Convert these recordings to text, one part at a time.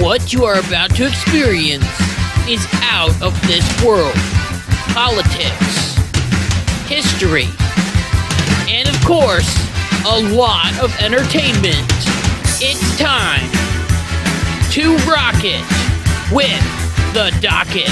What you are about to experience is out of this world. Politics, history, and of course, a lot of entertainment. It's time to rock it with the Docket.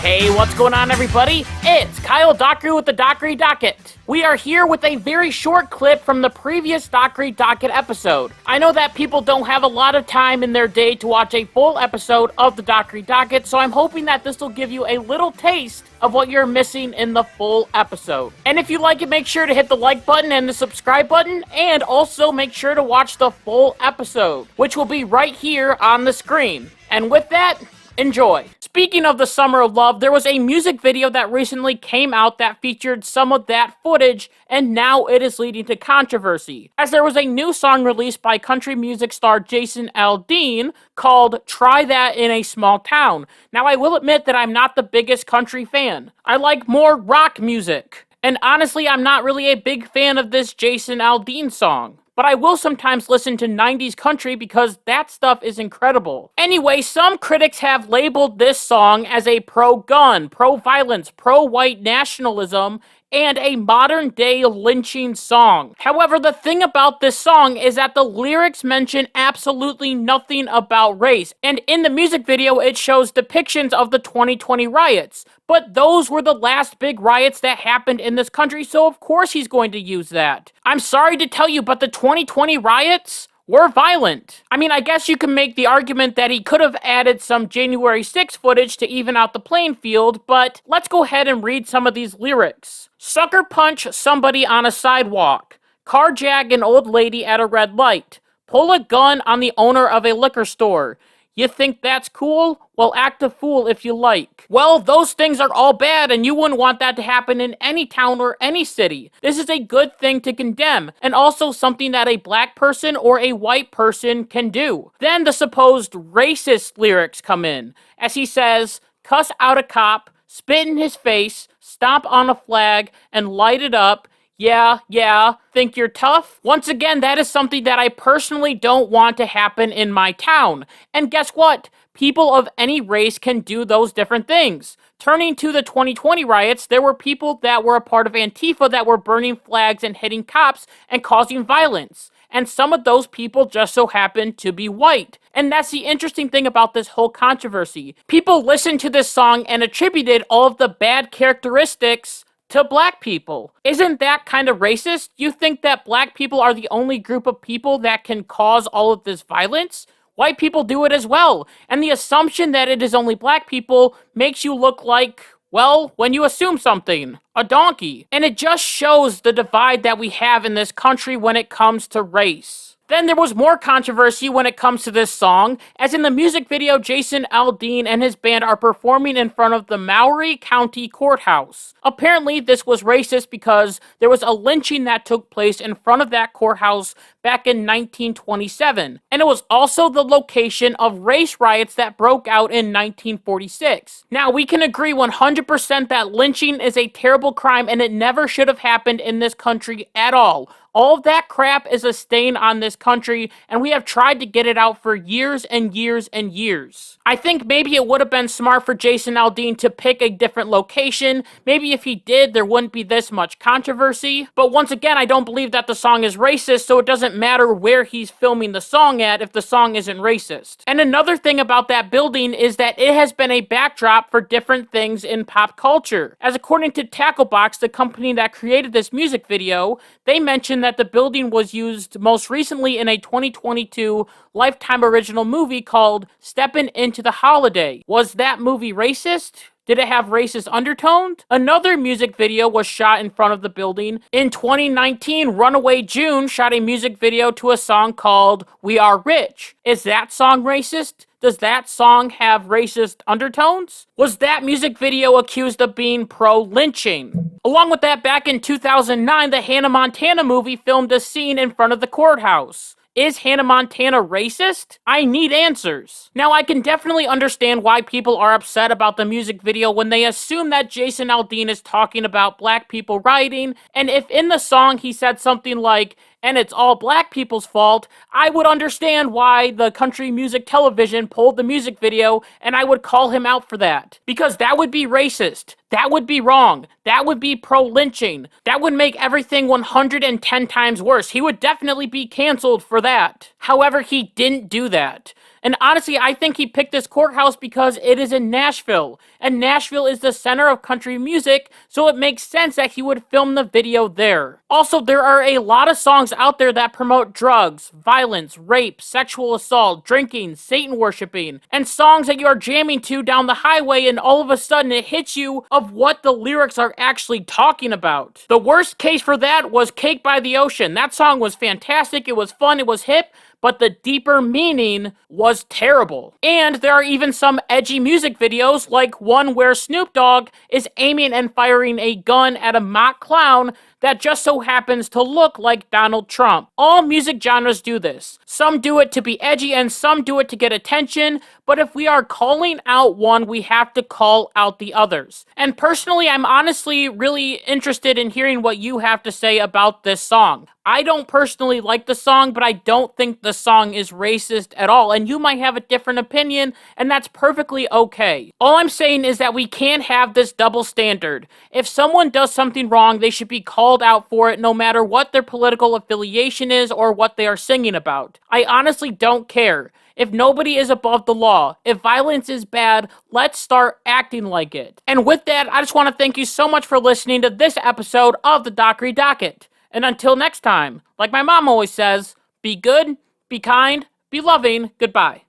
Hey, what's going on, everybody? It's Kyle Dockery with the Dockery Docket. We are here with a very short clip from the previous Dockery Docket episode. I know that people don't have a lot of time in their day to watch a full episode of the Dockery Docket, so I'm hoping that this will give you a little taste of what you're missing in the full episode. And if you like it, make sure to hit the like button and the subscribe button, and also make sure to watch the full episode, which will be right here on the screen. And with that, enjoy. Speaking of the Summer of Love, there was a music video that recently came out that featured some of that footage, and now it is leading to controversy, as there was a new song released by country music star Jason Aldean called Try That in a Small Town. Now, I will admit that I'm not the biggest country fan. I like more rock music. And honestly, I'm not really a big fan of this Jason Aldean song. But I will sometimes listen to 90s country because that stuff is incredible. Anyway, some critics have labeled this song as a pro-gun, pro-violence, pro-white nationalism, and a modern-day lynching song. However, the thing about this song is that the lyrics mention absolutely nothing about race, and in the music video it shows depictions of the 2020 riots. But those were the last big riots that happened in this country, so of course he's going to use that. I'm sorry to tell you, but the 2020 riots were violent. I mean, I guess you can make the argument that he could have added some January 6th footage to even out the playing field, but let's go ahead and read some of these lyrics. Sucker punch somebody on a sidewalk. Carjack an old lady at a red light. Pull a gun on the owner of a liquor store. You think that's cool? Well, act a fool if you like. Well, those things are all bad, and you wouldn't want that to happen in any town or any city. This is a good thing to condemn, and also something that a black person or a white person can do. Then the supposed racist lyrics come in, as he says, cuss out a cop, spit in his face, stomp on a flag, and light it up. Yeah, think you're tough? Once again, that is something that I personally don't want to happen in my town. And guess what? People of any race can do those different things. Turning to the 2020 riots, there were people that were a part of Antifa that were burning flags and hitting cops and causing violence. And some of those people just so happened to be white. And that's the interesting thing about this whole controversy. People listened to this song and attributed all of the bad characteristics to black people. Isn't that kind of racist? You think that black people are the only group of people that can cause all of this violence? White people do it as well. And the assumption that it is only black people makes you look like, well, when you assume something, a donkey. And it just shows the divide that we have in this country when it comes to race. Then there was more controversy when it comes to this song, as in the music video, Jason Aldean and his band are performing in front of the Maury County Courthouse. Apparently, this was racist because there was a lynching that took place in front of that courthouse back in 1927, and it was also the location of race riots that broke out in 1946. Now, we can agree 100% that lynching is a terrible crime and it never should have happened in this country at all. All of that crap is a stain on this country, and we have tried to get it out for years and years and years. I think maybe it would have been smart for Jason Aldean to pick a different location. Maybe if he did, there wouldn't be this much controversy. But once again, I don't believe that the song is racist, so it doesn't matter where he's filming the song at if the song isn't racist. And another thing about that building is that it has been a backdrop for different things in pop culture. As according to Tacklebox, the company that created this music video, they mentioned that the building was used most recently in a 2022 Lifetime original movie called Steppin' Into the Holiday. Was that movie racist? Did it have racist undertones? Another music video was shot in front of the building. In 2019, Runaway June shot a music video to a song called We Are Rich. Is that song racist? Does that song have racist undertones? Was that music video accused of being pro-lynching? Along with that, back in 2009, the Hannah Montana movie filmed a scene in front of the courthouse. Is Hannah Montana racist? I need answers. Now, I can definitely understand why people are upset about the music video when they assume that Jason Aldean is talking about black people rioting, and if in the song he said something like, and it's all black people's fault, I would understand why the country music television pulled the music video, and I would call him out for that. Because that would be racist. That would be wrong. That would be pro-lynching. That would make everything 110 times worse. He would definitely be canceled for that. However, he didn't do that. And honestly, I think he picked this courthouse because it is in Nashville. And Nashville is the center of country music, so it makes sense that he would film the video there. Also, there are a lot of songs out there that promote drugs, violence, rape, sexual assault, drinking, Satan worshiping, and songs that you are jamming to down the highway and all of a sudden it hits you of what the lyrics are actually talking about. The worst case for that was Cake by the Ocean. That song was fantastic, it was fun, it was hip, but the deeper meaning was terrible. And there are even some edgy music videos, like one where Snoop Dogg is aiming and firing a gun at a mock clown that just so happens to look like Donald Trump. All music genres do this. Some do it to be edgy and some do it to get attention, but if we are calling out one, we have to call out the others. And personally, I'm honestly really interested in hearing what you have to say about this song. I don't personally like the song, but I don't think the song is racist at all, and you might have a different opinion, and that's perfectly okay. All I'm saying is that we can't have this double standard. If someone does something wrong, they should be called out for it no matter what their political affiliation is or what they are singing about. I honestly don't care. If nobody is above the law, if violence is bad, let's start acting like it. And with that, I just want to thank you so much for listening to this episode of the Dockery Docket. And until next time, like my mom always says, be good, be kind, be loving, goodbye.